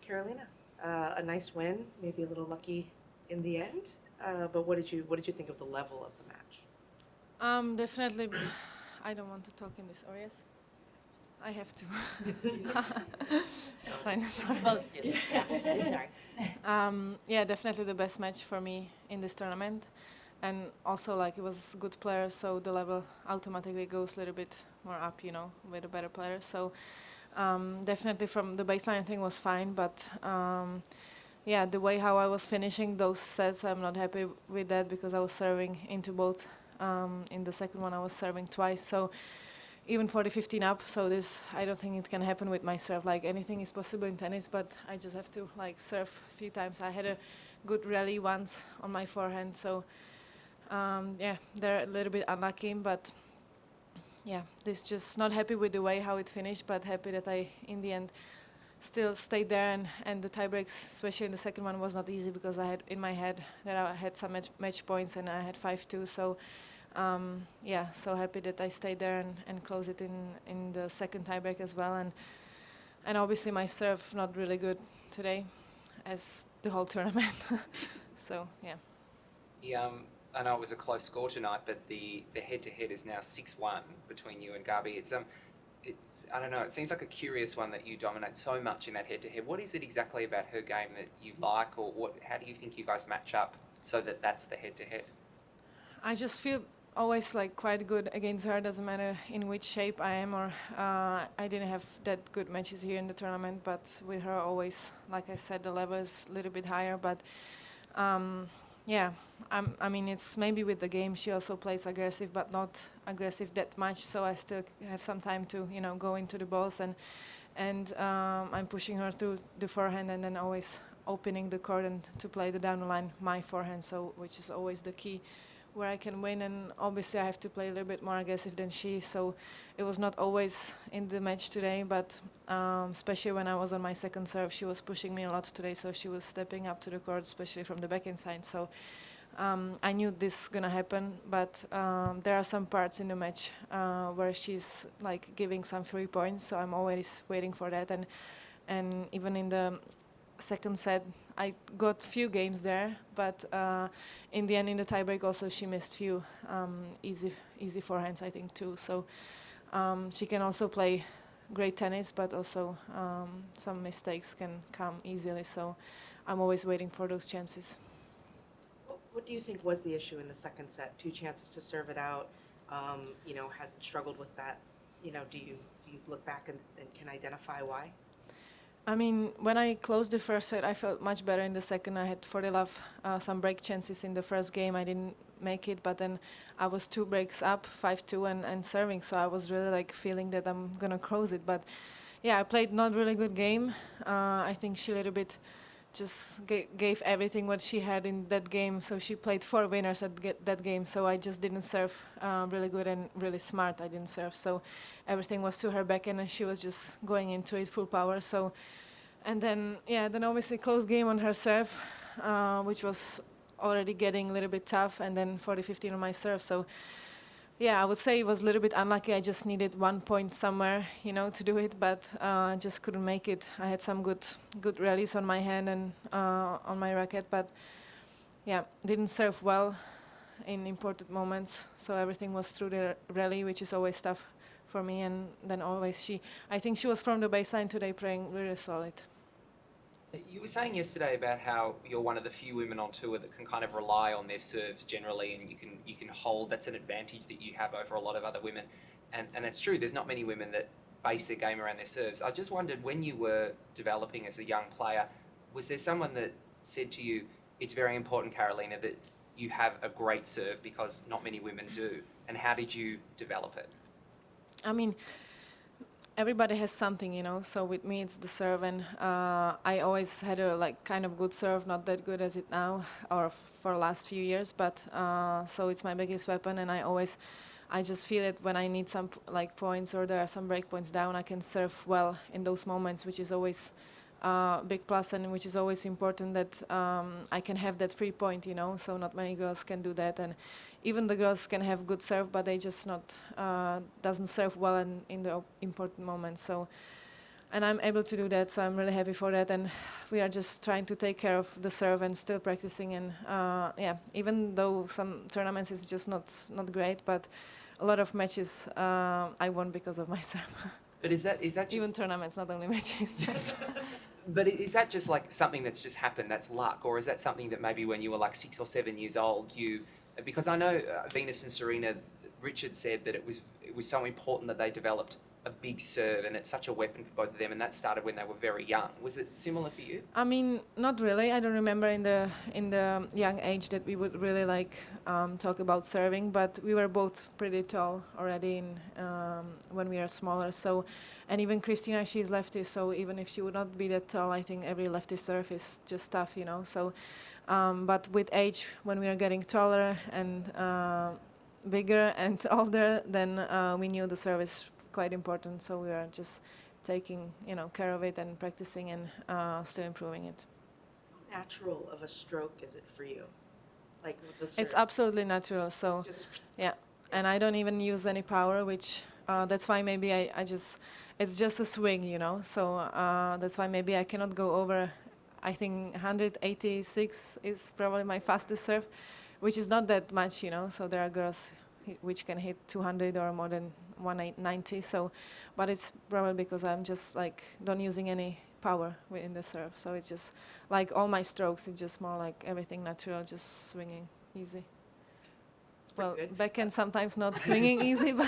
Karolina. A nice win, maybe a little lucky in the end. But what did you think of the level of the match? Definitely. I don't want to talk in this. Or yes, I have to. It's fine. Sorry. Both do. Yeah, sorry. Yeah, definitely the best match for me in this tournament, and also like it was good players, so the level automatically goes a little bit more up, with a better player. So definitely from the baseline thing was fine, but yeah, the way how I was finishing those sets, I'm not happy with that because I was serving into both. In the second one, I was serving twice, so even for the 15 up. So this, I don't think it can happen with my serve. Like anything is possible in tennis, but I just have to like serve a few times. I had a good rally once on my forehand, so yeah, they're a little bit unlucky, but yeah, this just not happy with the way how it finished, but happy that I in the end still stayed there, and the tie breaks, especially in the second one, was not easy because I had in my head that I had some match points and I had 5-2. So yeah, so happy that I stayed there and closed it in the second tiebreak as well. And obviously my serve not really good today, as the whole tournament. So yeah. I know it was a close score tonight, but the head-to-head is now 6-1 between you and Garbi. It's I don't know. It seems like a curious one that you dominate so much in that head-to-head. What is it exactly about her game that you like, or what? How do you think you guys match up so that that's the head-to-head? I just feel always like quite good against her. Doesn't matter in which shape I am, or I didn't have that good matches here in the tournament, but with her always, like I said, the level is a little bit higher. But yeah, I mean, it's maybe with the game she also plays aggressive, but not aggressive that much. So I still have some time to go into the balls, and I'm pushing her through the forehand, and then always opening the court and to play the down the line my forehand. So which is always the key where I can win, and obviously I have to play a little bit more aggressive than she, so it was not always in the match today, but especially when I was on my second serve, she was pushing me a lot today, so she was stepping up to the court, especially from the backhand side, so I knew this gonna happen, but there are some parts in the match where she's like giving some free points, so I'm always waiting for that, and even in the second set I got few games there, but in the end, in the tiebreak, also she missed few easy forehands, I think, too. So she can also play great tennis, but also some mistakes can come easily. So I'm always waiting for those chances. What do you think was the issue in the second set? Two chances to serve it out. Had struggled with that. Do you look back and can identify why? I mean, when I closed the first set, I felt much better in the second. I had, for the love, some break chances in the first game. I didn't make it, but then I was 2 breaks up, 5-2, and serving. So I was really like feeling that I'm gonna close it. But yeah, I played not really good game. I think she a little bit just gave everything what she had in that game. So she played 4 winners at that game. So I just didn't serve really good and really smart. I didn't serve. So everything was to her backhand, and she was just going into it full power. So, and then obviously close game on her serve, which was already getting a little bit tough. And then 40-15 on my serve. So yeah, I would say it was a little bit unlucky. I just needed 1 point somewhere, to do it, but just couldn't make it. I had some good rallies on my hand and on my racket, but yeah, didn't serve well in important moments. So everything was through the rally, which is always tough for me. And then always I think she was from the baseline today playing really solid. You were saying yesterday about how you're one of the few women on tour that can kind of rely on their serves generally, and you can hold. That's an advantage that you have over a lot of other women, and it's true. There's not many women that base their game around their serves. I just wondered, when you were developing as a young player, was there someone that said to you, "It's very important, Karolina, that you have a great serve because not many women do"? And how did you develop it? I mean, everybody has something, so with me it's the serve, and I always had a like kind of good serve, not that good as it now or for the last few years, but so it's my biggest weapon, and I just feel it when I need some like points or there are some break points down, I can serve well in those moments, which is always big plus, and which is always important that I can have that free point, so not many girls can do that, and even the girls can have good serve, but they just not doesn't serve well in the important moments. So and I'm able to do that, so I'm really happy for that. And we are just trying to take care of the serve and still practicing. And yeah, even though some tournaments is just not great, but a lot of matches I won because of my serve. But is that just Even tournaments, not only matches. Yes. But is that just like something that's just happened, that's luck, or is that something that maybe when you were like 6 or 7 years old, because I know Venus and Serena, Richard said that it was so important that they developed a big serve, and it's such a weapon for both of them, and that started when they were very young. Was it similar for you? I mean, not really. I don't remember in the young age that we would really like talk about serving, but we were both pretty tall already when we are smaller. So, and even Christina, she's lefty, so even if she would not be that tall, I think every lefty serve is just tough, you know. So, but with age, when we are getting taller and bigger and older, then we knew the serve is quite important. So we are just taking care of it and practicing and still improving it. How natural of a stroke is it for you? Like with the serve? It's absolutely natural. So Just yeah, and I don't even use any power, which that's why maybe I just it's just a swing, you know. So that's why maybe I cannot go over. I think 186 is probably my fastest serve, which is not that much, you know. So there are girls which can hit 200 or more than 190. So, but it's probably because I'm just like not using any power in the serve. So it's just like all my strokes. It's just more like everything natural, just swinging easy. it's pretty Well, good. backhand sometimes not swinging easy, but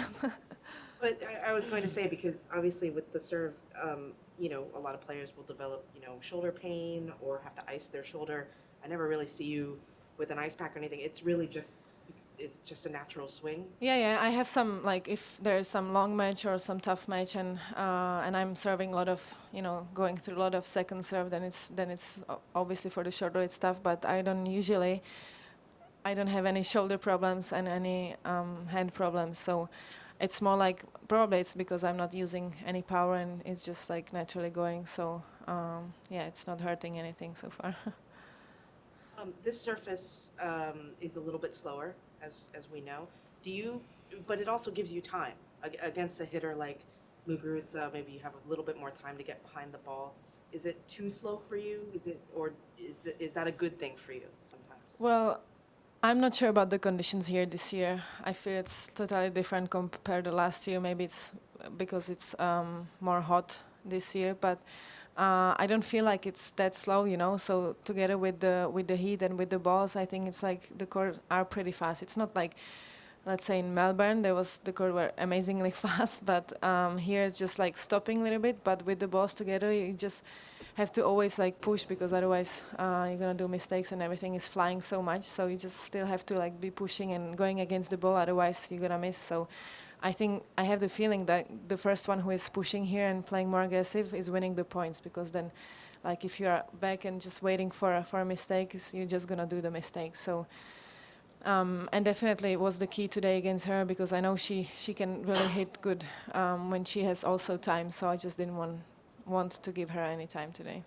But I was going to say, because obviously with the serve, a lot of players will develop, shoulder pain or have to ice their shoulder. I never really see you with an ice pack or anything. It's really just a natural swing. yeah, I have some, like if there's some long match or some tough match and I'm serving a lot of, going through a lot of second serve, then it's obviously for the shoulder it's tough, but I don't have any shoulder problems and any hand problems, so it's more like probably it's because I'm not using any power and it's just like naturally going, so yeah, it's not hurting anything so far. This surface is a little bit slower, as we know. But it also gives you time. Against a hitter like Muguruza, maybe you have a little bit more time to get behind the ball. Is it too slow for you? Is that a good thing for you sometimes? Well, I'm not sure about the conditions here this year. I feel it's totally different compared to last year. Maybe it's because it's more hot this year, but I don't feel like it's that slow, So together with the heat and with the balls, I think it's like the court are pretty fast. It's not like, let's say in Melbourne, the court were amazingly fast, but here it's just like stopping a little bit. But with the balls together, you just have to always like push, because otherwise you're gonna do mistakes and everything is flying so much. So you just still have to like be pushing and going against the ball, otherwise you're gonna miss. So I think I have the feeling that the first one who is pushing here and playing more aggressive is winning the points, because then, like if you are back and just waiting for a mistake, you're just gonna do the mistake. So. And definitely it was the key today against her, because I know she can really hit good when she has also time. So I just didn't want to give her any time today.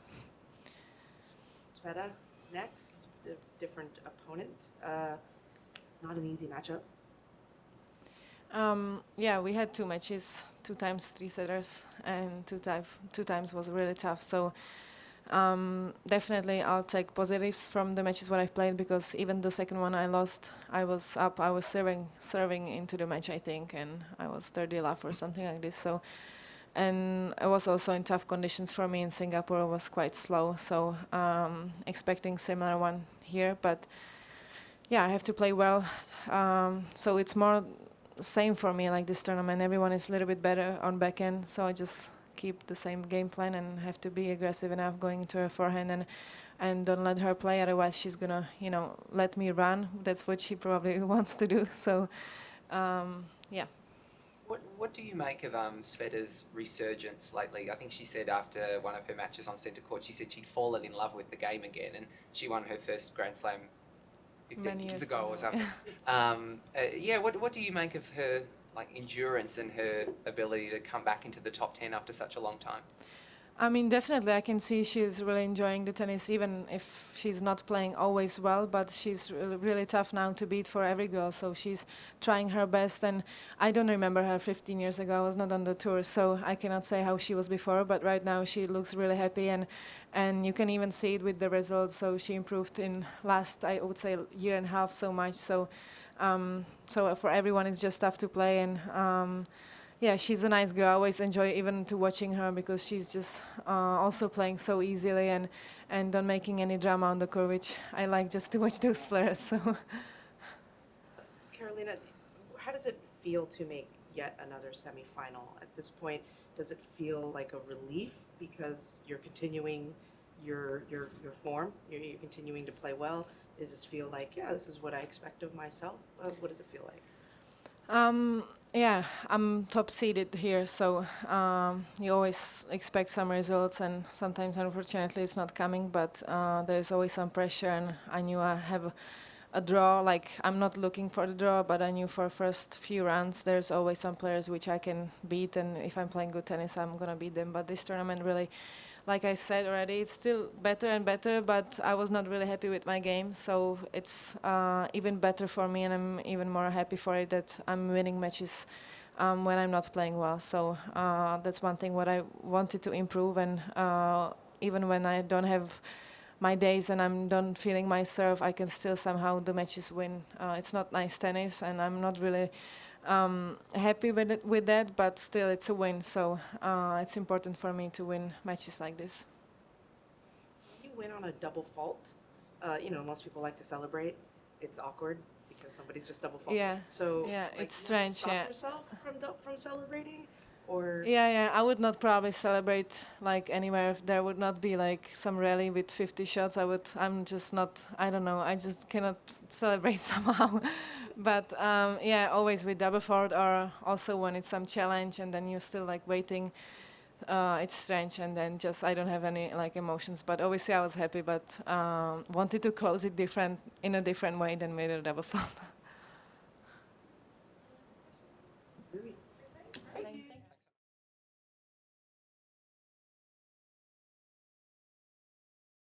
Sveta next, different opponent. Not an easy matchup. Yeah, we had 2 matches, 2 times 3 setters, and two times was really tough. So definitely I'll take positives from the matches what I've played, because even the second one I lost, I was up, I was serving into the match, I think, and I was 30 love or something like this. So, and it was also in tough conditions for me in Singapore. It was quite slow, so expecting similar one here, but yeah, I have to play well. So it's more same for me, like this tournament. Everyone is a little bit better on backhand, so I just keep the same game plan and have to be aggressive enough going into her forehand and don't let her play, otherwise she's gonna let me run. That's what she probably wants to do. So yeah. What do you make of Sveta's resurgence lately? I think she said after one of her matches on centre court, she said she'd fallen in love with the game again, and she won her first Grand Slam 15 years ago or something. Yeah, what do you make of her endurance and her ability to come back into the top 10 after such a long time? I mean, definitely, I can see she's really enjoying the tennis, even if she's not playing always well. But she's really tough now to beat for every girl. So she's trying her best. And I don't remember her 15 years ago. I was not on the tour, so I cannot say how she was before. But right now, she looks really happy, and you can even see it with the results. So she improved in last, I would say, year and a half so much. So, so for everyone, it's just tough to play and. Yeah, she's a nice girl. I always enjoy even to watching her because she's just also playing so easily and not making any drama on the court, which I like just to watch those players. So Karolina, how does it feel to make yet another semifinal? At this point, does it feel like a relief because you're continuing your form? You're continuing to play well? Does this feel like, yeah, this is what I expect of myself? What does it feel like? yeah, I'm top seeded here, so you always expect some results, and sometimes, unfortunately, it's not coming. But there's always some pressure, and I knew I have a draw. Like, I'm not looking for the draw, but I knew for first few rounds there's always some players which I can beat, and if I'm playing good tennis, I'm gonna beat them. But this tournament really, like I said already, it's still better and better, but I was not really happy with my game, so it's even better for me, and I'm even more happy for it that I'm winning matches when I'm not playing well. So that's one thing what I wanted to improve, and even when I don't have my days and I'm done feeling my serve, I can still somehow the matches win. It's not nice tennis, and I'm not really happy with that, but still it's a win. So it's important for me to win matches like this. You win on a double fault. Most people like to celebrate. It's awkward because somebody's just double faulting. Yeah. So Yeah, like, it's you have to strange. stop Yeah. yourself from celebrating, or Yeah, I would not probably celebrate like anywhere if there would not be like some rally with 50 shots. I'm just not, I don't know, I just cannot celebrate somehow. But yeah, always with double fault, or also when it's some challenge and then you're still like waiting, it's strange, and then just I don't have any like emotions. But obviously I was happy, but wanted to close it in a different way than with a double fault. Very